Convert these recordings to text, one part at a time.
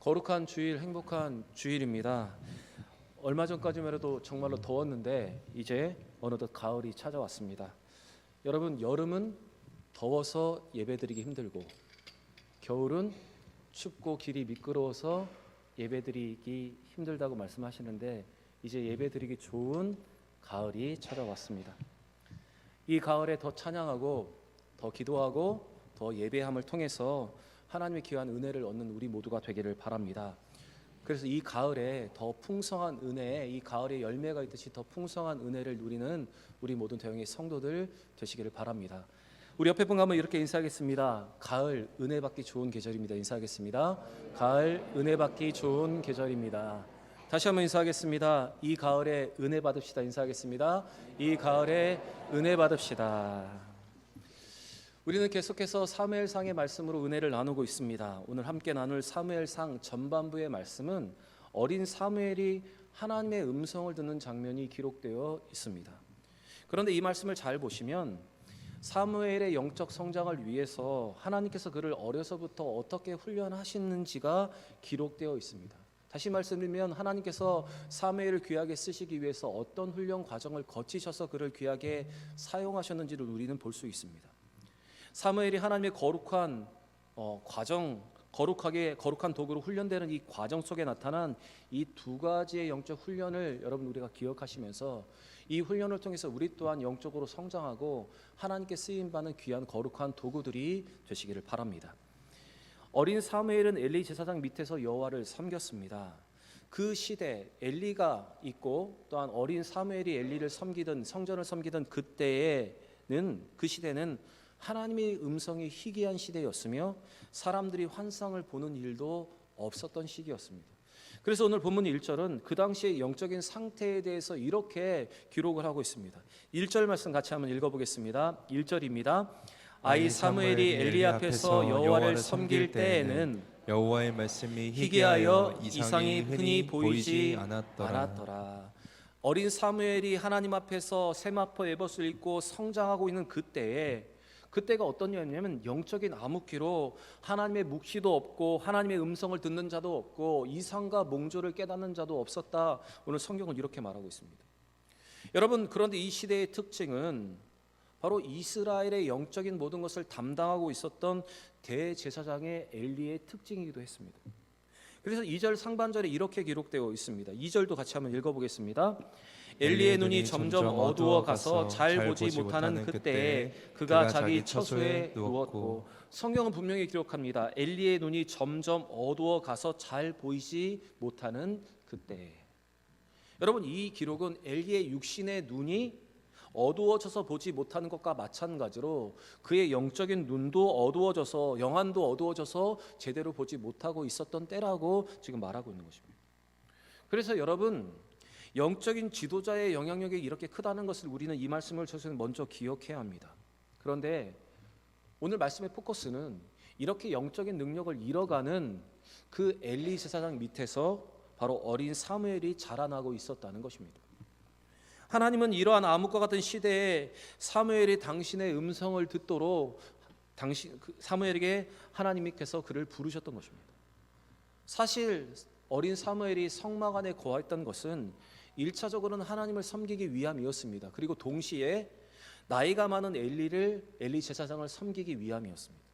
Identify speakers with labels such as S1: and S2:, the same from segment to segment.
S1: 거룩한 주일, 행복한 주일입니다. 얼마 전까지만 해도 정말로 더웠는데 이제 어느덧 가을이 찾아왔습니다. 여러분, 여름은 더워서 예배드리기 힘들고 겨울은 춥고 길이 미끄러워서 예배드리기 힘들다고 말씀하시는데 이제 예배드리기 좋은 가을이 찾아왔습니다. 이 가을에 더 찬양하고 더 기도하고 더 예배함을 통해서 하나님의 귀한 은혜를 얻는 우리 모두가 되기를 바랍니다. 그래서 이 가을에 더 풍성한 은혜, 이 가을에 열매가 있듯이 더 풍성한 은혜를 누리는 우리 모든 대형의 성도들 되시기를 바랍니다. 우리 옆에 분 가면 이렇게 인사하겠습니다. 가을 은혜 받기 좋은 계절입니다. 인사하겠습니다. 가을 은혜 받기 좋은 계절입니다. 다시 한번 인사하겠습니다. 이 가을에 은혜 받읍시다. 인사하겠습니다. 이 가을에 은혜 받읍시다. 우리는 계속해서 사무엘상의 말씀으로 은혜를 나누고 있습니다. 오늘 함께 나눌 사무엘상 전반부의 말씀은 어린 사무엘이 하나님의 음성을 듣는 장면이 기록되어 있습니다. 그런데 이 말씀을 잘 보시면 사무엘의 영적 성장을 위해서 하나님께서 그를 어려서부터 어떻게 훈련하시는지가 기록되어 있습니다. 다시 말씀드리면 하나님께서 사무엘을 귀하게 쓰시기 위해서 어떤 훈련 과정을 거치셔서 그를 귀하게 사용하셨는지를 우리는 볼 수 있습니다. 사무엘이 하나님의 거룩한 거룩한 도구로 훈련되는 이 과정 속에 나타난 이 두 가지의 영적 훈련을 여러분 우리가 기억하시면서 이 훈련을 통해서 우리 또한 영적으로 성장하고 하나님께 쓰임 받는 귀한 거룩한 도구들이 되시기를 바랍니다. 어린 사무엘은 엘리 제사장 밑에서 여호와를 섬겼습니다. 그 시대 엘리가 있고 또한 어린 사무엘이 엘리를 섬기던 성전을 섬기던 그때에는 그 시대는 하나님의 음성이 희귀한 시대였으며 사람들이 환상을 보는 일도 없었던 시기였습니다. 그래서 오늘 본문 1절은 그 당시의 영적인 상태에 대해서 이렇게 기록을 하고 있습니다. 1절 말씀 같이 한번 읽어보겠습니다. 1절입니다. 아이 사무엘이 엘리 앞에서 여호와를 섬길 때에는
S2: 여호와의 말씀이
S1: 희귀하여 이상이 흔히 보이지 않았더라. 어린 사무엘이 하나님 앞에서 세마포 에봇을 입고 성장하고 있는 그때가 어떤 때였냐면 영적인 암흑기로 하나님의 묵시도 없고 하나님의 음성을 듣는 자도 없고 이상과 몽조를 깨닫는 자도 없었다. 오늘 성경은 이렇게 말하고 있습니다. 여러분, 그런데 이 시대의 특징은 바로 이스라엘의 영적인 모든 것을 담당하고 있었던 대제사장의 엘리의 특징이기도 했습니다. 그래서 2절 상반절에 이렇게 기록되어 있습니다. 2절도 같이 한번 읽어보겠습니다. 엘리의 눈이 점점 어두워 가서 잘 보지 못하는 그때에 그가 자기 처소에 누웠고, 성경은 분명히 기록합니다. 엘리의 눈이 점점 어두워 가서 잘 보이지 못하는 그때에. 여러분, 이 기록은 엘리의 육신의 눈이 어두워져서 보지 못하는 것과 마찬가지로 그의 영적인 눈도 어두워져서 영안도 어두워져서 제대로 보지 못하고 있었던 때라고 지금 말하고 있는 것입니다. 그래서 여러분, 영적인 지도자의 영향력이 이렇게 크다는 것을 우리는 이 말씀을 통해서 먼저 기억해야 합니다. 그런데 오늘 말씀의 포커스는 이렇게 영적인 능력을 잃어가는 그 엘리 제사장 밑에서 바로 어린 사무엘이 자라나고 있었다는 것입니다. 하나님은 이러한 암흑과 같은 시대에 사무엘이 당신의 음성을 듣도록 사무엘에게 하나님께서 그를 부르셨던 것입니다. 사실 어린 사무엘이 성막 안에 거했던 것은 1차적으로는 하나님을 섬기기 위함이었습니다. 그리고 동시에 나이가 많은 엘리 제사장을 섬기기 위함이었습니다.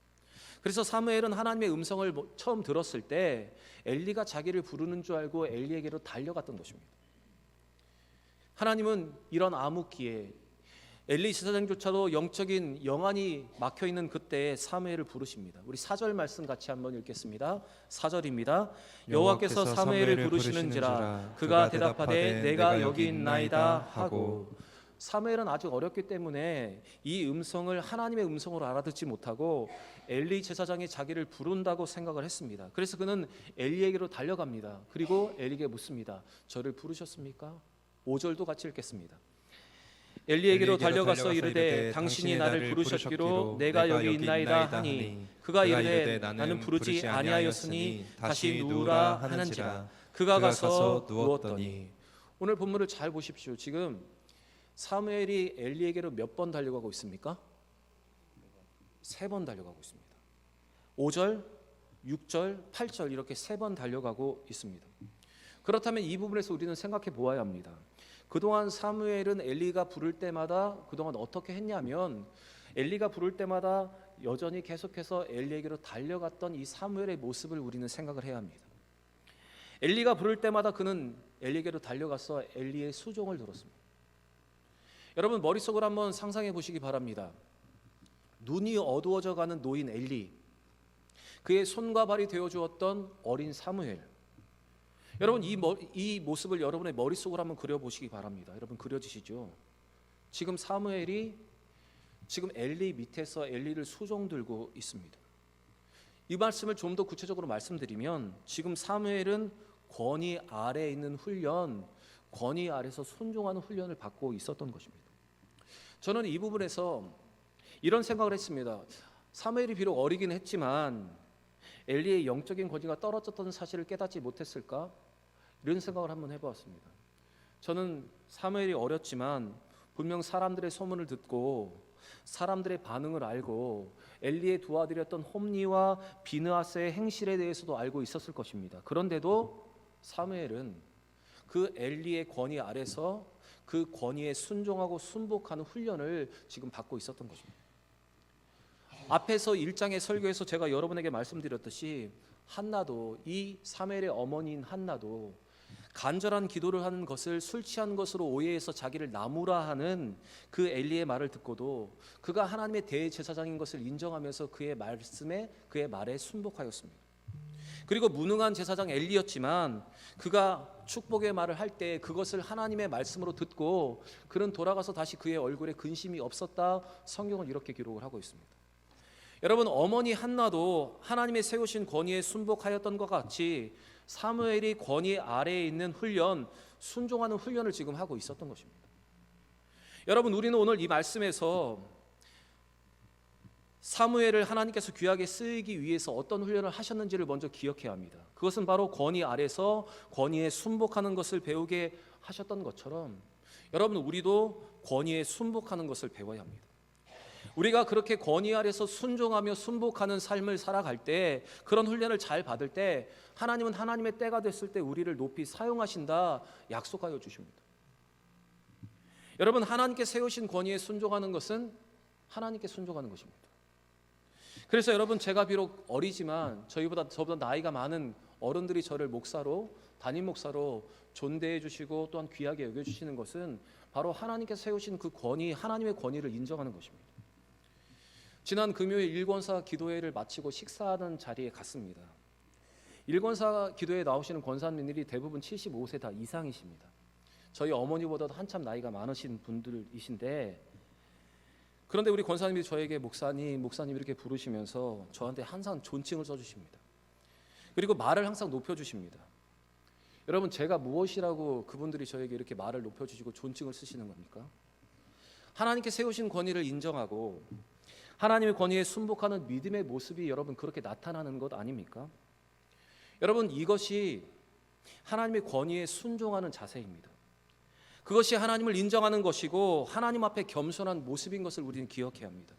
S1: 그래서 사무엘은 하나님의 음성을 처음 들었을 때 엘리가 자기를 부르는 줄 알고 엘리에게로 달려갔던 것입니다. 하나님은 이런 암흑기에 엘리 제사장조차도 영적인 영안이 막혀있는 그때에 사무엘을 부르십니다. 우리 4절 말씀 같이 한번 읽겠습니다. 4절입니다. 여호와께서 사무엘을 부르시는지라 그가 대답하되 내가 여기 있나이다 하고. 사무엘은 아직 어렸기 때문에 이 음성을 하나님의 음성으로 알아듣지 못하고 엘리 제사장이 자기를 부른다고 생각을 했습니다. 그래서 그는 엘리에게로 달려갑니다. 그리고 엘리에게 묻습니다. 저를 부르셨습니까? 5절도 같이 읽겠습니다. 엘리에게로 달려가서 이르되 당신이 나를 부르셨기로 내가 여기 있나이다 하니 그가 이르되 나는 부르지 아니하였으니 다시 누우라 하는지라. 그가 가서 누웠더니. 오늘 본문을 잘 보십시오. 지금 사무엘이 엘리에게로 몇 번 달려가고 있습니까? 3번 달려가고 있습니다. 5절, 6절, 8절 이렇게 3번 달려가고 있습니다. 그렇다면 이 부분에서 우리는 생각해 보아야 합니다. 그동안 사무엘은 엘리가 부를 때마다 그동안 어떻게 했냐면 엘리가 부를 때마다 여전히 계속해서 엘리에게로 달려갔던 이 사무엘의 모습을 우리는 생각을 해야 합니다. 엘리가 부를 때마다 그는 엘리에게로 달려가서 엘리의 수종을 들었습니다. 여러분 머릿속으로 한번 상상해 보시기 바랍니다. 눈이 어두워져 가는 노인 엘리, 그의 손과 발이 되어 주었던 어린 사무엘. 여러분 이 모습을 여러분의 머릿속으로 한번 그려보시기 바랍니다. 여러분 그려지시죠? 지금 사무엘이 지금 엘리 밑에서 엘리를 수종 들고 있습니다. 이 말씀을 좀 더 구체적으로 말씀드리면 지금 사무엘은 권위 아래에 있는 훈련, 권위 아래서 순종하는 훈련을 받고 있었던 것입니다. 저는 이 부분에서 이런 생각을 했습니다. 사무엘이 비록 어리긴 했지만 엘리의 영적인 권위가 떨어졌던 사실을 깨닫지 못했을까? 이런 생각을 한번 해보았습니다. 저는 사무엘이 어렸지만 분명 사람들의 소문을 듣고 사람들의 반응을 알고 엘리의 두 아들이었던 홈니와 비느하스의 행실에 대해서도 알고 있었을 것입니다. 그런데도 사무엘은 그 엘리의 권위 아래서 그 권위에 순종하고 순복하는 훈련을 지금 받고 있었던 것입니다. 앞에서 1장의 설교에서 제가 여러분에게 말씀드렸듯이 한나도, 이 사무엘의 어머니인 한나도 간절한 기도를 하는 것을 술 취한 것으로 오해해서 자기를 나무라 하는 그 엘리의 말을 듣고도 그가 하나님의 대제사장인 것을 인정하면서 그의 말에 순복하였습니다. 그리고 무능한 제사장 엘리였지만 그가 축복의 말을 할 때 그것을 하나님의 말씀으로 듣고 그는 돌아가서 다시 그의 얼굴에 근심이 없었다. 성경은 이렇게 기록을 하고 있습니다. 여러분 어머니 한나도 하나님의 세우신 권위에 순복하였던 것 같이 사무엘이 권위 아래에 있는 훈련, 순종하는 훈련을 지금 하고 있었던 것입니다. 여러분 우리는 오늘 이 말씀에서 사무엘을 하나님께서 귀하게 쓰이기 위해서 어떤 훈련을 하셨는지를 먼저 기억해야 합니다. 그것은 바로 권위 아래서 권위에 순복하는 것을 배우게 하셨던 것처럼 여러분 우리도 권위에 순복하는 것을 배워야 합니다. 우리가 그렇게 권위 아래서 순종하며 순복하는 삶을 살아갈 때, 그런 훈련을 잘 받을 때 하나님은 하나님의 때가 됐을 때 우리를 높이 사용하신다 약속하여 주십니다. 여러분 하나님께 세우신 권위에 순종하는 것은 하나님께 순종하는 것입니다. 그래서 여러분 제가 비록 어리지만 저보다 나이가 많은 어른들이 저를 목사로, 담임 목사로 존대해 주시고 또한 귀하게 여겨 주시는 것은 바로 하나님께서 세우신 그 권위, 하나님의 권위를 인정하는 것입니다. 지난 금요일 일권사 기도회를 마치고 식사하는 자리에 갔습니다. 일권사 기도회에 나오시는 권사님들이 대부분 75세 다 이상이십니다. 저희 어머니보다도 한참 나이가 많으신 분들이신데, 그런데 우리 권사님이 저에게 목사님 이렇게 부르시면서 저한테 항상 존칭을 써주십니다. 그리고 말을 항상 높여주십니다. 여러분 제가 무엇이라고 그분들이 저에게 이렇게 말을 높여주시고 존칭을 쓰시는 겁니까? 하나님께 세우신 권위를 인정하고 하나님의 권위에 순복하는 믿음의 모습이 여러분 그렇게 나타나는 것 아닙니까? 여러분 이것이 하나님의 권위에 순종하는 자세입니다. 그것이 하나님을 인정하는 것이고 하나님 앞에 겸손한 모습인 것을 우리는 기억해야 합니다.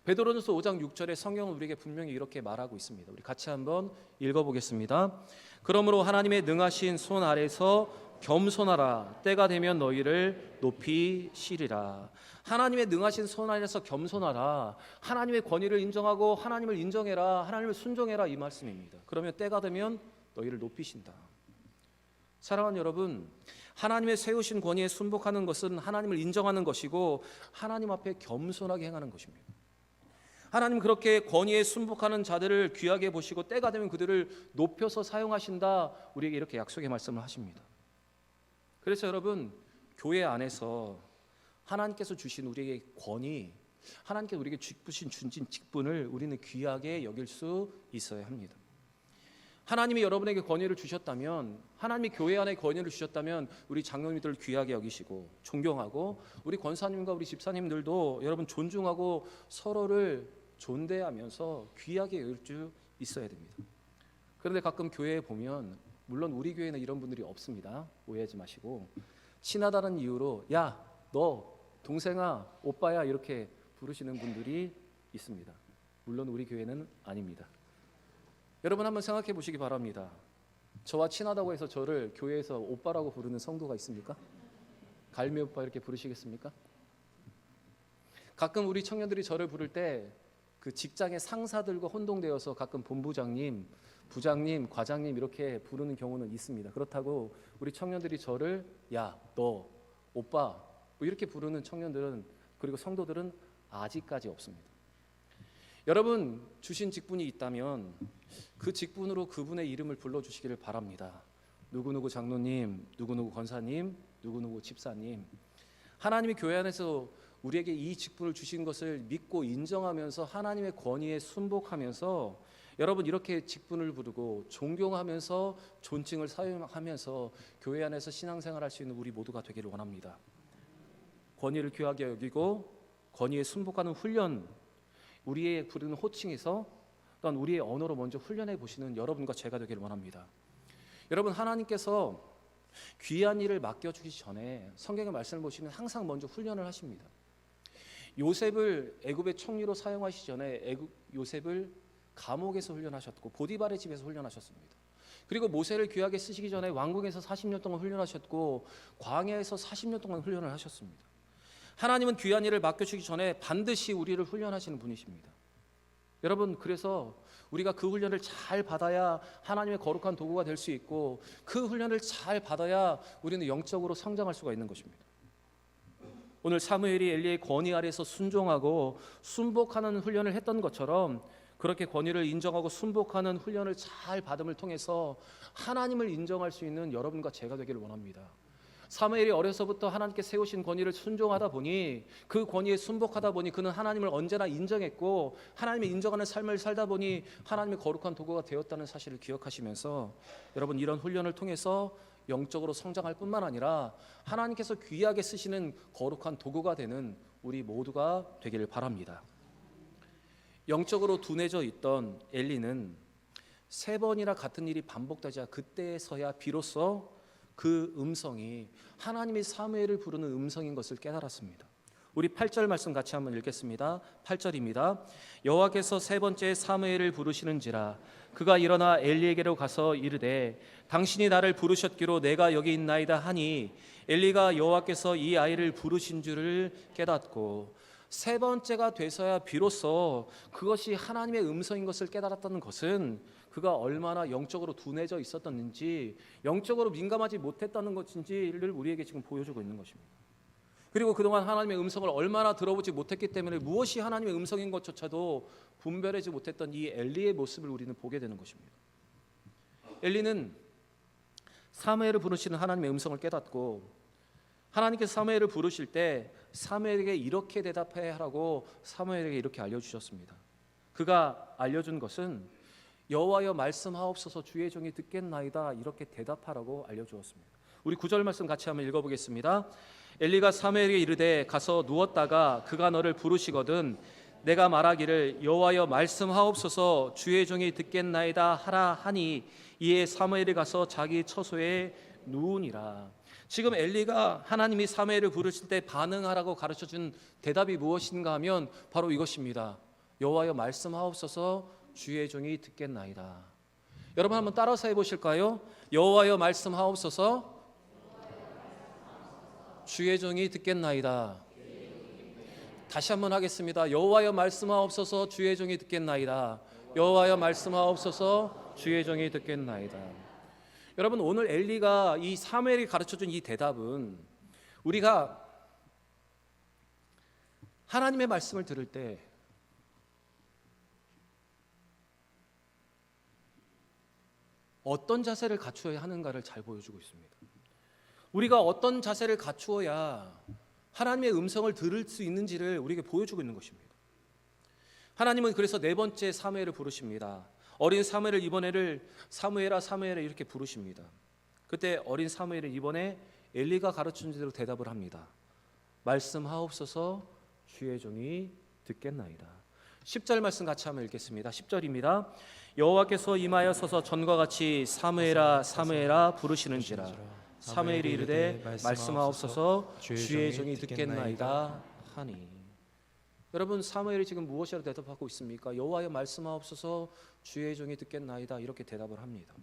S1: 베드로전서 5장 6절에 성경은 우리에게 분명히 이렇게 말하고 있습니다. 우리 같이 한번 읽어보겠습니다. 그러므로 하나님의 능하신 손 아래서 겸손하라. 때가 되면 너희를 높이시리라. 하나님의 능하신 손 아래서 겸손하라. 하나님의 권위를 인정하고 하나님을 인정해라. 하나님을 순종해라 이 말씀입니다. 그러면 때가 되면 너희를 높이신다. 사랑하는 여러분, 하나님의 세우신 권위에 순복하는 것은 하나님을 인정하는 것이고 하나님 앞에 겸손하게 행하는 것입니다. 하나님 그렇게 권위에 순복하는 자들을 귀하게 보시고 때가 되면 그들을 높여서 사용하신다. 우리에게 이렇게 약속의 말씀을 하십니다. 그래서 여러분 교회 안에서 하나님께서 주신 우리에게 권위, 하나님께서 우리에게 주신 직분을 우리는 귀하게 여길 수 있어야 합니다. 하나님이 여러분에게 권위를 주셨다면, 하나님이 교회 안에 권위를 주셨다면 우리 장로님들을 귀하게 여기시고 존경하고 우리 권사님과 우리 집사님들도 여러분 존중하고 서로를 존대하면서 귀하게 여길 수 있어야 됩니다. 그런데 가끔 교회에 보면, 물론 우리 교회는 이런 분들이 없습니다. 오해하지 마시고, 친하다는 이유로 야, 너 동생아, 오빠야 이렇게 부르시는 분들이 있습니다. 물론 우리 교회는 아닙니다. 여러분 한번 생각해 보시기 바랍니다. 저와 친하다고 해서 저를 교회에서 오빠라고 부르는 성도가 있습니까? 갈미 오빠 이렇게 부르시겠습니까? 가끔 우리 청년들이 저를 부를 때 그 직장의 상사들과 혼동되어서 가끔 본부장님, 부장님, 과장님 이렇게 부르는 경우는 있습니다. 그렇다고 우리 청년들이 저를 야, 너, 오빠 뭐 이렇게 부르는 청년들은 그리고 성도들은 아직까지 없습니다. 여러분 주신 직분이 있다면 그 직분으로 그분의 이름을 불러주시기를 바랍니다. 누구누구 장로님, 누구누구 권사님, 누구누구 집사님. 하나님이 교회 안에서 우리에게 이 직분을 주신 것을 믿고 인정하면서 하나님의 권위에 순복하면서 여러분 이렇게 직분을 부르고 존경하면서 존칭을 사용하면서 교회 안에서 신앙생활할 수 있는 우리 모두가 되기를 원합니다. 권위를 귀하게 여기고 권위에 순복하는 훈련, 우리의 부르는 호칭에서 또한 우리의 언어로 먼저 훈련해 보시는 여러분과 제가 되기를 원합니다. 여러분 하나님께서 귀한 일을 맡겨주기 전에 성경의 말씀을 보시면 항상 먼저 훈련을 하십니다. 요셉을 애굽의 총리로 사용하시기 전에 요셉을 감옥에서 훈련하셨고 보디발의 집에서 훈련하셨습니다. 그리고 모세를 귀하게 쓰시기 전에 왕궁에서 40년 동안 훈련하셨고 광야에서 40년 동안 훈련을 하셨습니다. 하나님은 귀한 일을 맡겨주기 전에 반드시 우리를 훈련하시는 분이십니다. 여러분 그래서 우리가 그 훈련을 잘 받아야 하나님의 거룩한 도구가 될 수 있고 그 훈련을 잘 받아야 우리는 영적으로 성장할 수가 있는 것입니다. 오늘 사무엘이 엘리의 권위 아래서 순종하고 순복하는 훈련을 했던 것처럼 그렇게 권위를 인정하고 순복하는 훈련을 잘 받음을 통해서 하나님을 인정할 수 있는 여러분과 제가 되기를 원합니다. 사무엘이 어려서부터 하나님께 세우신 권위를 순종하다 보니 그 권위에 순복하다 보니 그는 하나님을 언제나 인정했고 하나님을 인정하는 삶을 살다 보니 하나님의 거룩한 도구가 되었다는 사실을 기억하시면서 여러분 이런 훈련을 통해서 영적으로 성장할 뿐만 아니라 하나님께서 귀하게 쓰시는 거룩한 도구가 되는 우리 모두가 되기를 바랍니다. 영적으로 둔해져 있던 엘리는 3번이나 같은 일이 반복되자 그때서야 비로소 그 음성이 하나님의 사무엘을 부르는 음성인 것을 깨달았습니다. 우리 8절 말씀 같이 한번 읽겠습니다. 8절입니다. 여호와께서 3번째 사무엘을 부르시는지라 그가 일어나 엘리에게로 가서 이르되 당신이 나를 부르셨기로 내가 여기 있나이다 하니 엘리가 여호와께서 이 아이를 부르신 줄을 깨닫고 3번째가 돼서야 비로소 그것이 하나님의 음성인 것을 깨달았다는 것은 그가 얼마나 영적으로 둔해져 있었던지 영적으로 민감하지 못했다는 것인지를 우리에게 지금 보여주고 있는 것입니다. 그리고 그동안 하나님의 음성을 얼마나 들어보지 못했기 때문에 무엇이 하나님의 음성인 것조차도 분별하지 못했던 이 엘리의 모습을 우리는 보게 되는 것입니다. 엘리는 사무엘을 부르시는 하나님의 음성을 깨닫고 하나님께서 사무엘을 부르실 때 사무엘에게 이렇게 대답해야 하라고 사무엘에게 이렇게 알려주셨습니다. 그가 알려준 것은 여호와여 말씀하옵소서 주의 종이 듣겠나이다 이렇게 대답하라고 알려주었습니다. 우리 9절 말씀 같이 한번 읽어보겠습니다. 엘리가 사무엘에게 이르되 가서 누웠다가 그가 너를 부르시거든 내가 말하기를 여호와여 말씀하옵소서 주의 종이 듣겠나이다 하라 하니 이에 사무엘이 가서 자기 처소에 누우니라. 지금 엘리가 하나님이 사무엘을 부르실 때 반응하라고 가르쳐준 대답이 무엇인가 하면 바로 이것입니다. 여호와여 말씀하옵소서 주의 종이 듣겠나이다. 여러분 한번 따라서 해보실까요? 여호와여 말씀하옵소서 주의 종이 듣겠나이다. 다시 한번 하겠습니다. 여호와여 말씀하옵소서 주의 종이 듣겠나이다. 여호와여 말씀하옵소서 주의 종이 듣겠나이다. 여러분 오늘 엘리가 이 사무엘이 가르쳐준 이 대답은 우리가 하나님의 말씀을 들을 때 어떤 자세를 갖추어야 하는가를 잘 보여주고 있습니다. 우리가 어떤 자세를 갖추어야 하나님의 음성을 들을 수 있는지를 우리에게 보여주고 있는 것입니다. 하나님은 그래서 4번째 사무엘을 부르십니다. 어린 사무엘을 이번에를 사무엘아 사무엘아 이렇게 부르십니다. 그때 어린 사무엘은 이번에 엘리가 가르친 대로 대답을 합니다. 말씀하옵소서 주의 종이 듣겠나이다. 10절 말씀 같이 한번 읽겠습니다. 10절입니다. 여호와께서 임하여 서서 전과 같이 사무엘아 사무엘아 부르시는지라 사무엘이 이르되 말씀하옵소서 주의 종이 듣겠나이다 하니. 여러분 사무엘이 지금 무엇이라 대답하고 있습니까? 여호와의 말씀하옵소서 주의 종이 듣겠나이다 이렇게 대답을 합니다.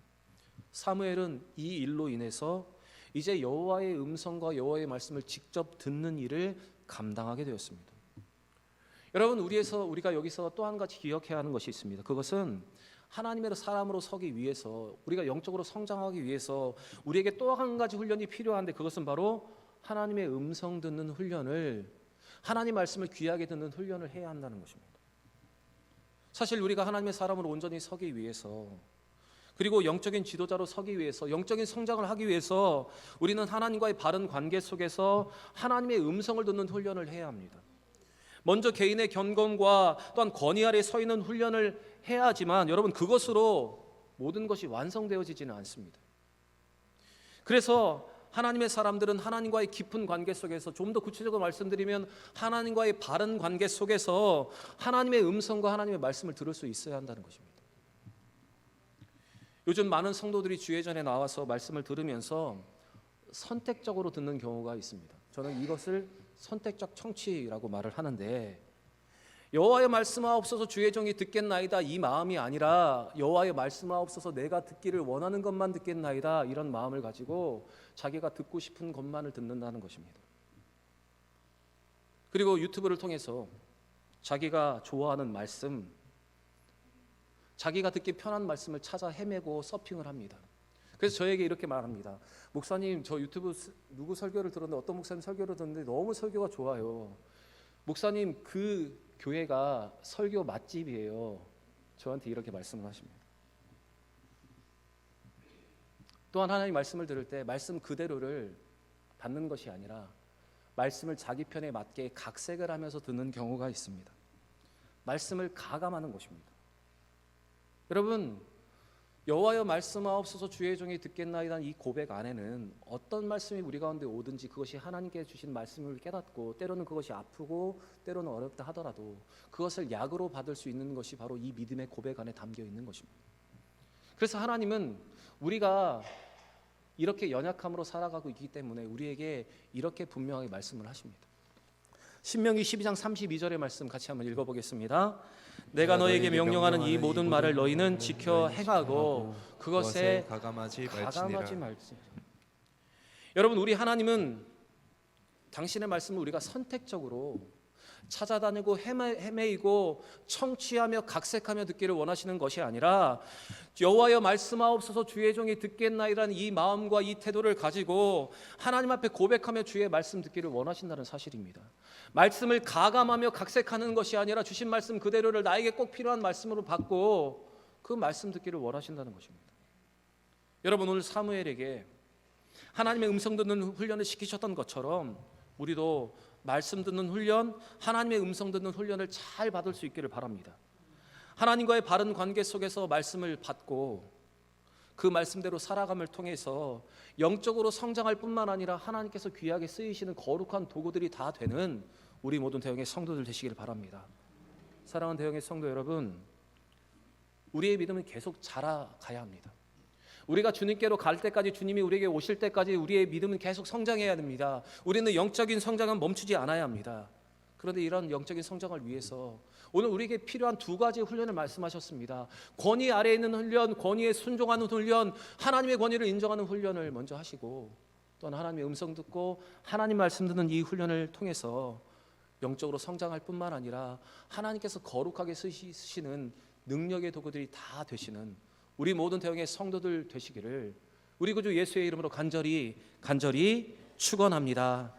S1: 사무엘은 이 일로 인해서 이제 여호와의 음성과 여호와의 말씀을 직접 듣는 일을 감당하게 되었습니다. 여러분 우리가 여기서 또 한 가지 기억해야 하는 것이 있습니다. 그것은 하나님의 사람으로 서기 위해서, 우리가 영적으로 성장하기 위해서 우리에게 또 한 가지 훈련이 필요한데, 그것은 바로 하나님의 음성 듣는 훈련을, 하나님 말씀을 귀하게 듣는 훈련을 해야 한다는 것입니다. 사실 우리가 하나님의 사람으로 온전히 서기 위해서, 그리고 영적인 지도자로 서기 위해서, 영적인 성장을 하기 위해서 우리는 하나님과의 바른 관계 속에서 하나님의 음성을 듣는 훈련을 해야 합니다. 먼저 개인의 경건과 또한 권위 아래 서 있는 훈련을 해야 하지만 여러분 그것으로 모든 것이 완성되어지지는 않습니다. 그래서 하나님의 사람들은 하나님과의 깊은 관계 속에서, 좀 더 구체적으로 말씀드리면 하나님과의 바른 관계 속에서 하나님의 음성과 하나님의 말씀을 들을 수 있어야 한다는 것입니다. 요즘 많은 성도들이 주예전에 나와서 말씀을 들으면서 선택적으로 듣는 경우가 있습니다. 저는 이것을 선택적 청취라고 말을 하는데, 여호와의 말씀하옵소서 주의 종이 듣겠나이다 이 마음이 아니라 여호와의 말씀하옵소서 내가 듣기를 원하는 것만 듣겠나이다 이런 마음을 가지고 자기가 듣고 싶은 것만을 듣는다는 것입니다. 그리고 유튜브를 통해서 자기가 좋아하는 말씀, 자기가 듣기 편한 말씀을 찾아 헤매고 서핑을 합니다. 그래서 저에게 이렇게 말합니다. 목사님, 저 유튜브 누구 설교를 들었는데, 어떤 목사님 설교를 듣는데 너무 설교가 좋아요. 목사님, 그 교회가 설교 맛집이에요. 저한테 이렇게 말씀을 하십니다. 또한 하나님 말씀을 들을 때 말씀 그대로를 받는 것이 아니라 말씀을 자기 편에 맞게 각색을 하면서 듣는 경우가 있습니다. 말씀을 가감하는 것입니다. 여러분, 여호와여 말씀하옵소서 주의 종이 듣겠나이다는 이 고백 안에는 어떤 말씀이 우리 가운데 오든지 그것이 하나님께 주신 말씀을 깨닫고, 때로는 그것이 아프고 때로는 어렵다 하더라도 그것을 약으로 받을 수 있는 것이 바로 이 믿음의 고백 안에 담겨 있는 것입니다. 그래서 하나님은 우리가 이렇게 연약함으로 살아가고 있기 때문에 우리에게 이렇게 분명하게 말씀을 하십니다. 신명기 12장 32절의 말씀 같이 한번 읽어보겠습니다. 내가 너에게 명령하는 이 모든 말을 너희는 지켜 행하고 그것에 가감하지 말지. 여러분, 우리 하나님은 당신의 말씀을 우리가 선택적으로 찾아다니고 헤매이고 청취하며 각색하며 듣기를 원하시는 것이 아니라 여호와여 말씀하옵소서 주의 종이 듣겠나이라는 이 마음과 이 태도를 가지고 하나님 앞에 고백하며 주의 말씀 듣기를 원하신다는 사실입니다. 말씀을 가감하며 각색하는 것이 아니라 주신 말씀 그대로를 나에게 꼭 필요한 말씀으로 받고 그 말씀 듣기를 원하신다는 것입니다. 여러분, 오늘 사무엘에게 하나님의 음성 듣는 훈련을 시키셨던 것처럼 우리도 말씀 듣는 훈련, 하나님의 음성 듣는 훈련을 잘 받을 수 있기를 바랍니다. 하나님과의 바른 관계 속에서 말씀을 받고 그 말씀대로 살아감을 통해서 영적으로 성장할 뿐만 아니라 하나님께서 귀하게 쓰이시는 거룩한 도구들이 다 되는 우리 모든 대형의 성도들 되시기를 바랍니다. 사랑하는 대형의 성도 여러분, 우리의 믿음은 계속 자라가야 합니다. 우리가 주님께로 갈 때까지, 주님이 우리에게 오실 때까지 우리의 믿음은 계속 성장해야 됩니다. 우리는 영적인 성장은 멈추지 않아야 합니다. 그런데 이런 영적인 성장을 위해서 오늘 우리에게 필요한 두 가지 훈련을 말씀하셨습니다. 권위 아래에 있는 훈련, 권위에 순종하는 훈련, 하나님의 권위를 인정하는 훈련을 먼저 하시고, 또한 하나님의 음성 듣고 하나님 말씀 듣는 이 훈련을 통해서 영적으로 성장할 뿐만 아니라 하나님께서 거룩하게 쓰시는 능력의 도구들이 다 되시는 우리 모든 대형의 성도들 되시기를 우리 구주 예수의 이름으로 간절히 축원합니다.